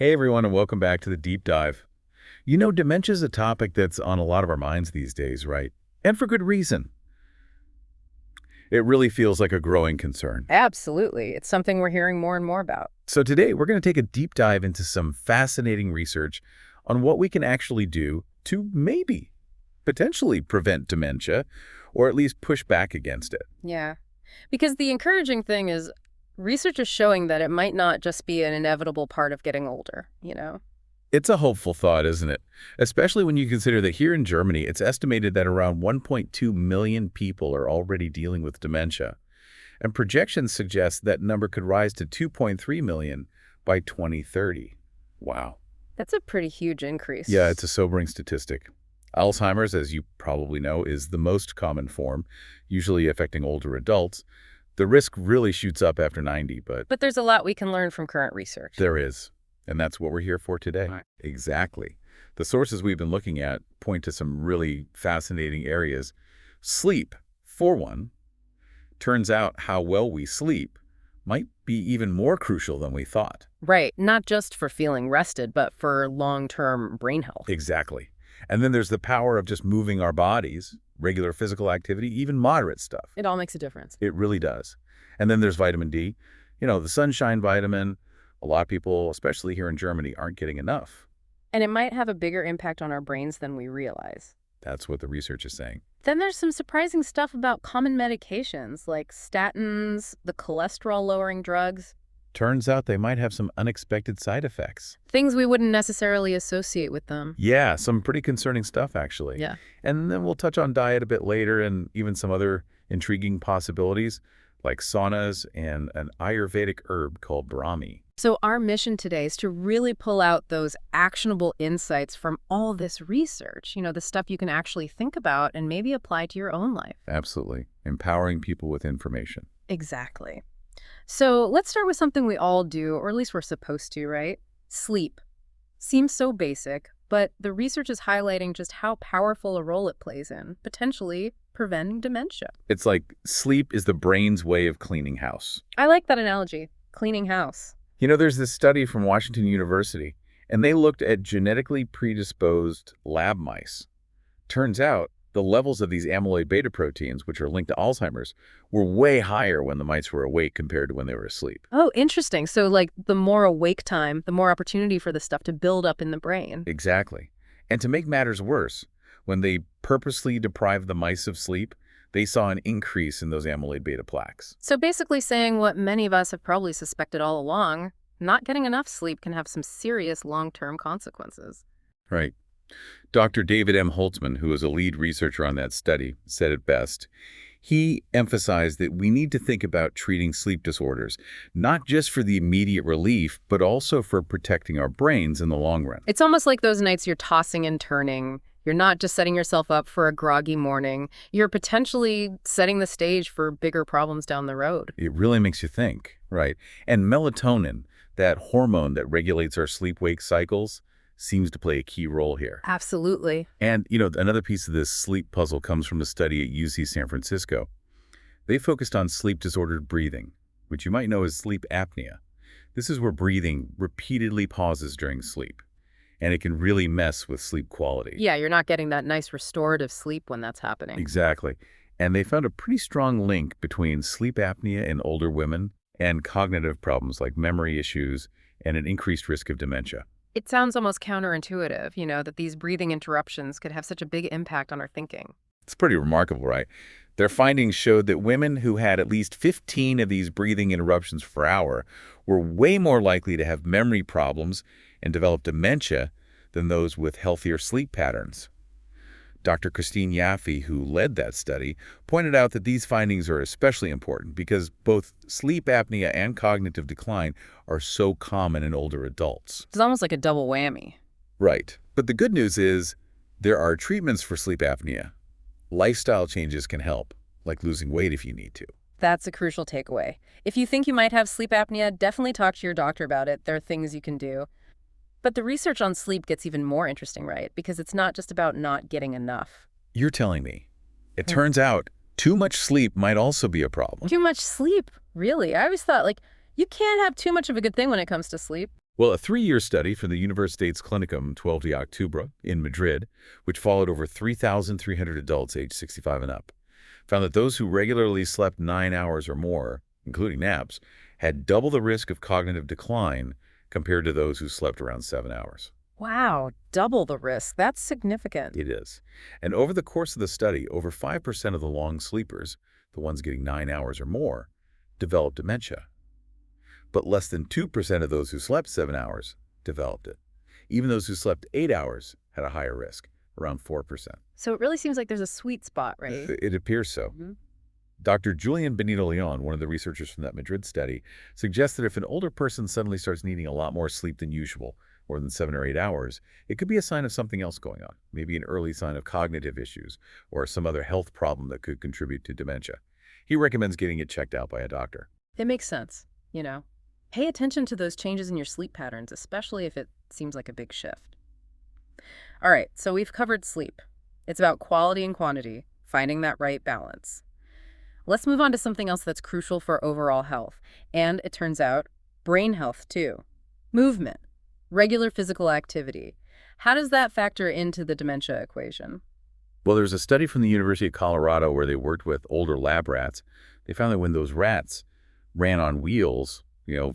Hey everyone, and welcome back to the deep dive. Dementia is a topic that's on a lot of our minds these days, right? And for good reason. It really feels like a growing concern. Absolutely. It's something we're hearing more and more about. So today, we're going to take a deep dive into some fascinating research on what we can actually do to maybe, potentially prevent dementia, or at least push back against it. Yeah. Because the encouraging thing is research is showing that it might not just be an inevitable part of getting older. It's a hopeful thought, isn't it? Especially when you consider that here in Germany, it's estimated that around 1.2 million people are already dealing with dementia. And projections suggest that number could rise to 2.3 million by 2030. Wow. That's a pretty huge increase. Yeah, it's a sobering statistic. Alzheimer's, as you probably know, is the most common form, usually affecting older adults. The risk really shoots up after 90, but But there's a lot we can learn from current research. there is. And that's what we're here for today. Right. Exactly. The sources we've been looking at point to some really fascinating areas. Sleep, for one. Turns out how well we sleep might be even more crucial than we thought. Right. Not just for feeling rested, but for long-term brain health. Exactly. And then there's the power of just moving our bodies, regular physical activity, even moderate stuff. It all makes a difference. It really does. And then there's vitamin D. The sunshine vitamin. A lot of people, especially here in Germany, aren't getting enough. And it might have a bigger impact on our brains than we realize. That's what the research is saying. Then there's some surprising stuff about common medications like statins, the cholesterol-lowering drugs, Turns out they might have some unexpected side effects. things we wouldn't necessarily associate with them. Yeah, some pretty concerning stuff, actually. Yeah. And then we'll touch on diet a bit later and even some other intriguing possibilities like saunas and an Ayurvedic herb called Brahmi. So our mission today is to really pull out those actionable insights from all this research, the stuff you can actually think about and maybe apply to your own life. Absolutely. Empowering people with information. Exactly. So let's start with something we all do, or at least we're supposed to, right? Sleep. Seems so basic, but the research is highlighting just how powerful a role it plays in potentially preventing dementia. It's like sleep is the brain's way of cleaning house. I like that analogy, cleaning house. There's this study from Washington University, and they looked at genetically predisposed lab mice. Turns out the levels of these amyloid beta proteins, which are linked to Alzheimer's, were way higher when the mice were awake compared to when they were asleep. Oh, interesting. So like the more awake time, the more opportunity for this stuff to build up in the brain. Exactly. And to make matters worse, when they purposely deprived the mice of sleep, they saw an increase in those amyloid beta plaques. So basically saying what many of us have probably suspected all along, not getting enough sleep can have some serious long-term consequences. Right. Dr. David M. Holtzman, who was a lead researcher on that study, said it best. He emphasized that we need to think about treating sleep disorders, not just for the immediate relief, but also for protecting our brains in the long run. It's almost like those nights you're tossing and turning. You're not just setting yourself up for a groggy morning. You're potentially setting the stage for bigger problems down the road. It really makes you think, right? And melatonin, that hormone that regulates our sleep-wake cycles, seems to play a key role here. Absolutely. And, another piece of this sleep puzzle comes from a study at UC San Francisco. They focused on sleep-disordered breathing, which you might know as sleep apnea. This is where breathing repeatedly pauses during sleep, and it can really mess with sleep quality. Yeah, you're not getting that nice restorative sleep when that's happening. Exactly. And they found a pretty strong link between sleep apnea in older women and cognitive problems like memory issues and an increased risk of dementia. It sounds almost counterintuitive, that these breathing interruptions could have such a big impact on our thinking. It's pretty remarkable, right? Their findings showed that women who had at least 15 of these breathing interruptions per hour were way more likely to have memory problems and develop dementia than those with healthier sleep patterns. Dr. Christine Yaffe, who led that study, pointed out that these findings are especially important because both sleep apnea and cognitive decline are so common in older adults. It's almost like a double whammy. Right. But the good news is there are treatments for sleep apnea. Lifestyle changes can help, like losing weight if you need to. That's a crucial takeaway. If you think you might have sleep apnea, definitely talk to your doctor about it. There are things you can do. But the research on sleep gets even more interesting, right? Because it's not just about not getting enough. You're telling me. It turns out too much sleep might also be a problem. Too much sleep? Really? I always thought, you can't have too much of a good thing when it comes to sleep. Well, a 3-year study from the Universitate's Clinicum 12 de Octubre in Madrid, which followed over 3,300 adults aged 65 and up, found that those who regularly slept 9 hours or more, including naps, had double the risk of cognitive decline compared to those who slept around 7 hours. Wow, double the risk. That's significant. It is. And over the course of the study, over 5% of the long sleepers, the ones getting 9 hours or more, developed dementia. But less than 2% of those who slept 7 hours developed it. Even those who slept 8 hours had a higher risk, around 4%. So it really seems like there's a sweet spot, right? It appears so. Mhm. Dr. Julian Benito-Leon, one of the researchers from that Madrid study, suggests that if an older person suddenly starts needing a lot more sleep than usual, more than 7 or 8 hours, it could be a sign of something else going on, maybe an early sign of cognitive issues or some other health problem that could contribute to dementia. He recommends getting it checked out by a doctor. It makes sense, Pay attention to those changes in your sleep patterns, especially if it seems like a big shift. All right, so we've covered sleep. It's about quality and quantity, finding that right balance. Let's move on to something else that's crucial for overall health, and it turns out, brain health too. Movement, regular physical activity. How does that factor into the dementia equation? Well, there's a study from the University of Colorado where they worked with older lab rats. They found that when those rats ran on wheels,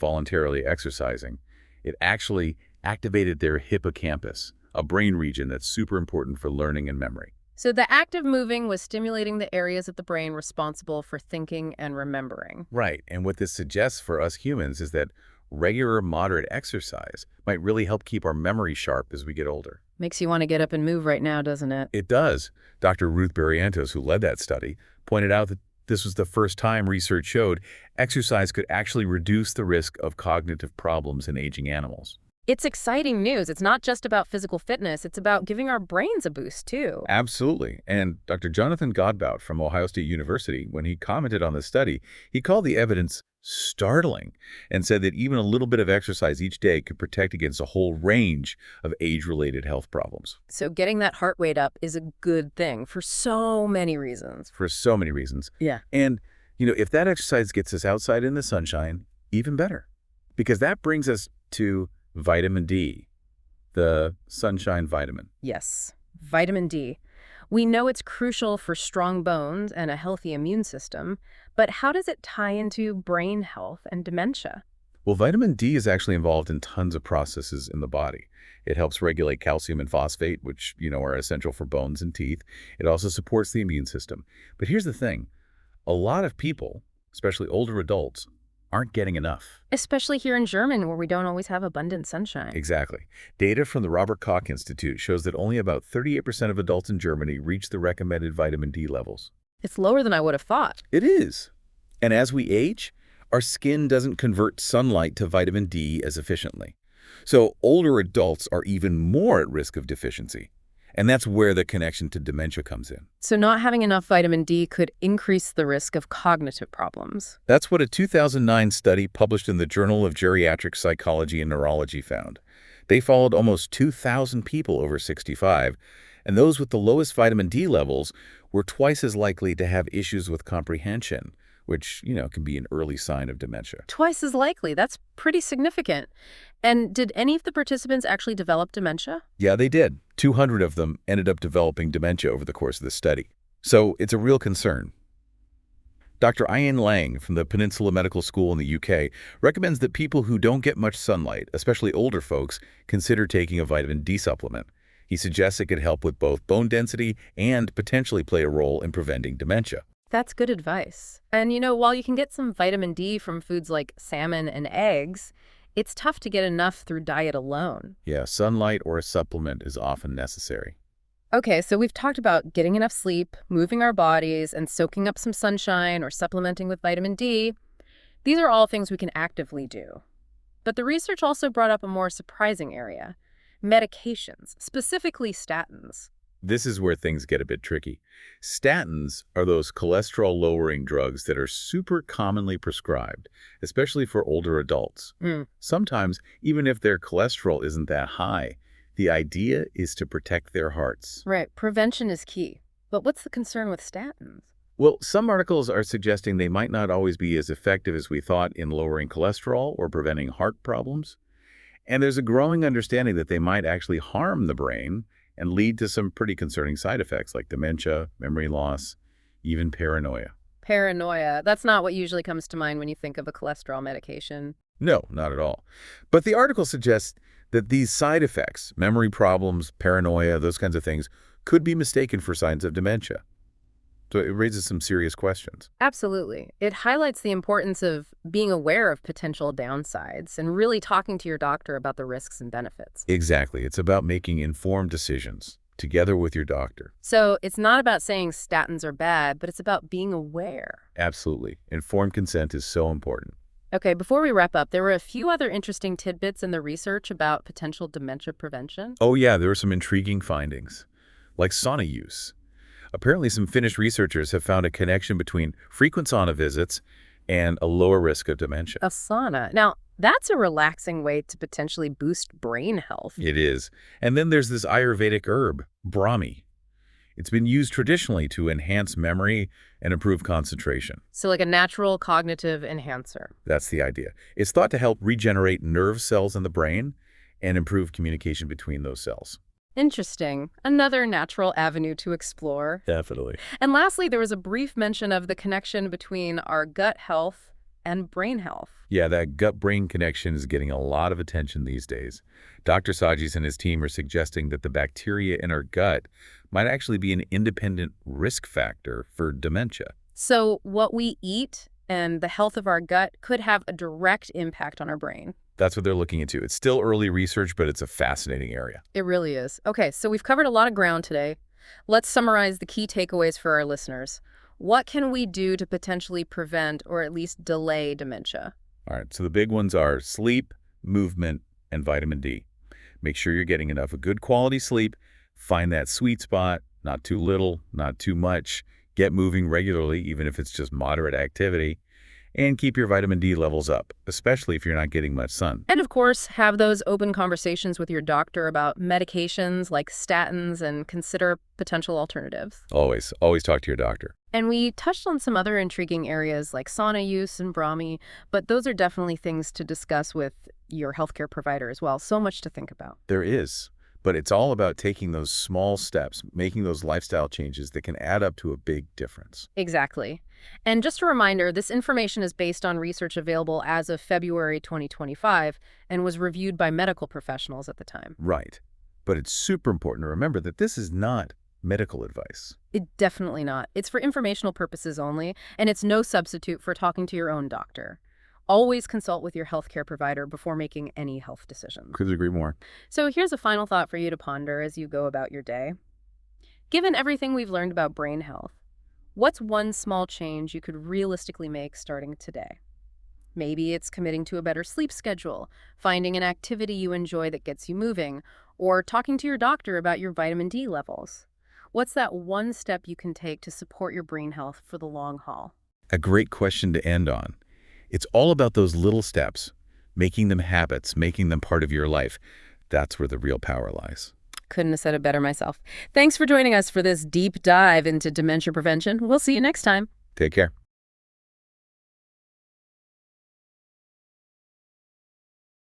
voluntarily exercising, it actually activated their hippocampus, a brain region that's super important for learning and memory. So the act of moving was stimulating the areas of the brain responsible for thinking and remembering. Right, and what this suggests for us humans is that regular moderate exercise might really help keep our memory sharp as we get older. Makes you want to get up and move right now, doesn't it? It does. Dr. Ruth Barrientos, who led that study, pointed out that this was the first time research showed exercise could actually reduce the risk of cognitive problems in aging animals. It's exciting news. It's not just about physical fitness. It's about giving our brains a boost, too. Absolutely. And Dr. Jonathan Godbout from Ohio State University, when he commented on the study, he called the evidence startling and said that even a little bit of exercise each day could protect against a whole range of age-related health problems. So getting that heart rate up is a good thing for so many reasons. For so many reasons. Yeah. And, if that exercise gets us outside in the sunshine, even better. Because that brings us to vitamin D, the sunshine vitamin. Yes, vitamin D. We know it's crucial for strong bones and a healthy immune system, but how does it tie into brain health and dementia? Well, vitamin D is actually involved in tons of processes in the body. It helps regulate calcium and phosphate, which, are essential for bones and teeth. It also supports the immune system. But here's the thing. A lot of people, especially older adults, aren't getting enough. Especially here in Germany, where we don't always have abundant sunshine. Exactly. Data from the Robert Koch Institute shows that only about 38% of adults in Germany reach the recommended vitamin D levels. It's lower than I would have thought. It is. And as we age, our skin doesn't convert sunlight to vitamin D as efficiently. So older adults are even more at risk of deficiency. And that's where the connection to dementia comes in. So not having enough vitamin D could increase the risk of cognitive problems. That's what a 2009 study published in the Journal of Geriatric Psychology and Neurology found. They followed almost 2,000 people over 65, and those with the lowest vitamin D levels were twice as likely to have issues with comprehension, which, can be an early sign of dementia. Twice as likely. That's pretty significant. And did any of the participants actually develop dementia? Yeah, they did. 200 of them ended up developing dementia over the course of the study. So it's a real concern. Dr. Ian Lang from the Peninsula Medical School in the UK recommends that people who don't get much sunlight, especially older folks, consider taking a vitamin D supplement. He suggests it could help with both bone density and potentially play a role in preventing dementia. That's good advice. And while you can get some vitamin D from foods like salmon and eggs, it's tough to get enough through diet alone. Yeah, sunlight or a supplement is often necessary. Okay, so we've talked about getting enough sleep, moving our bodies, and soaking up some sunshine or supplementing with vitamin D. These are all things we can actively do. But the research also brought up a more surprising area: medications, specifically statins. This is where things get a bit tricky. Statins are those cholesterol-lowering drugs that are super commonly prescribed, especially for older adults. Sometimes, even if their cholesterol isn't that high, the idea is to protect their hearts. Right, prevention is key. But what's the concern with statins? Well, some articles are suggesting they might not always be as effective as we thought in lowering cholesterol or preventing heart problems. And there's a growing understanding that they might actually harm the brain and lead to some pretty concerning side effects like dementia, memory loss, even paranoia. Paranoia. That's not what usually comes to mind when you think of a cholesterol medication. No, not at all. But the article suggests that these side effects, memory problems, paranoia, those kinds of things, could be mistaken for signs of dementia. So it raises some serious questions. Absolutely. It highlights the importance of being aware of potential downsides and really talking to your doctor about the risks and benefits. Exactly. It's about making informed decisions together with your doctor. So it's not about saying statins are bad, but it's about being aware. Absolutely. Informed consent is so important. Okay, before we wrap up, there were a few other interesting tidbits in the research about potential dementia prevention. Oh yeah, there were some intriguing findings, like sauna use. Apparently, some Finnish researchers have found a connection between frequent sauna visits and a lower risk of dementia. A sauna. Now, that's a relaxing way to potentially boost brain health. It is. And then there's this Ayurvedic herb, Brahmi. It's been used traditionally to enhance memory and improve concentration. So like a natural cognitive enhancer. That's the idea. It's thought to help regenerate nerve cells in the brain and improve communication between those cells. Interesting. Another natural avenue to explore. Definitely. And lastly, there was a brief mention of the connection between our gut health and brain health. Yeah, that gut-brain connection is getting a lot of attention these days. Dr. Sajis and his team are suggesting that the bacteria in our gut might actually be an independent risk factor for dementia. So what we eat and the health of our gut could have a direct impact on our brain. That's what they're looking into. It's still early research, but it's a fascinating area. It really is. Okay, so we've covered a lot of ground today. Let's summarize the key takeaways for our listeners. What can we do to potentially prevent or at least delay dementia? All right, so the big ones are sleep, movement, and vitamin D. Make sure you're getting enough of good quality sleep. Find that sweet spot, not too little, not too much. Get moving regularly, even if it's just moderate activity. And keep your vitamin D levels up, especially if you're not getting much sun. And of course, have those open conversations with your doctor about medications like statins and consider potential alternatives. Always talk to your doctor. And we touched on some other intriguing areas like sauna use and Brahmi, but those are definitely things to discuss with your healthcare provider as well. So much to think about. There is, but it's all about taking those small steps, making those lifestyle changes that can add up to a big difference. Exactly. And just a reminder, this information is based on research available as of February 2025 and was reviewed by medical professionals at the time. Right. But it's super important to remember that this is not medical advice. Definitely not. It's for informational purposes only, and it's no substitute for talking to your own doctor. Always consult with your healthcare provider before making any health decisions. Couldn't agree more. So here's a final thought for you to ponder as you go about your day. Given everything we've learned about brain health, what's one small change you could realistically make starting today? Maybe it's committing to a better sleep schedule, finding an activity you enjoy that gets you moving, or talking to your doctor about your vitamin D levels. What's that one step you can take to support your brain health for the long haul? A great question to end on. It's all about those little steps, making them habits, making them part of your life. That's where the real power lies. Couldn't have said it better myself. Thanks for joining us for this deep dive into dementia prevention. We'll see you next time. Take care.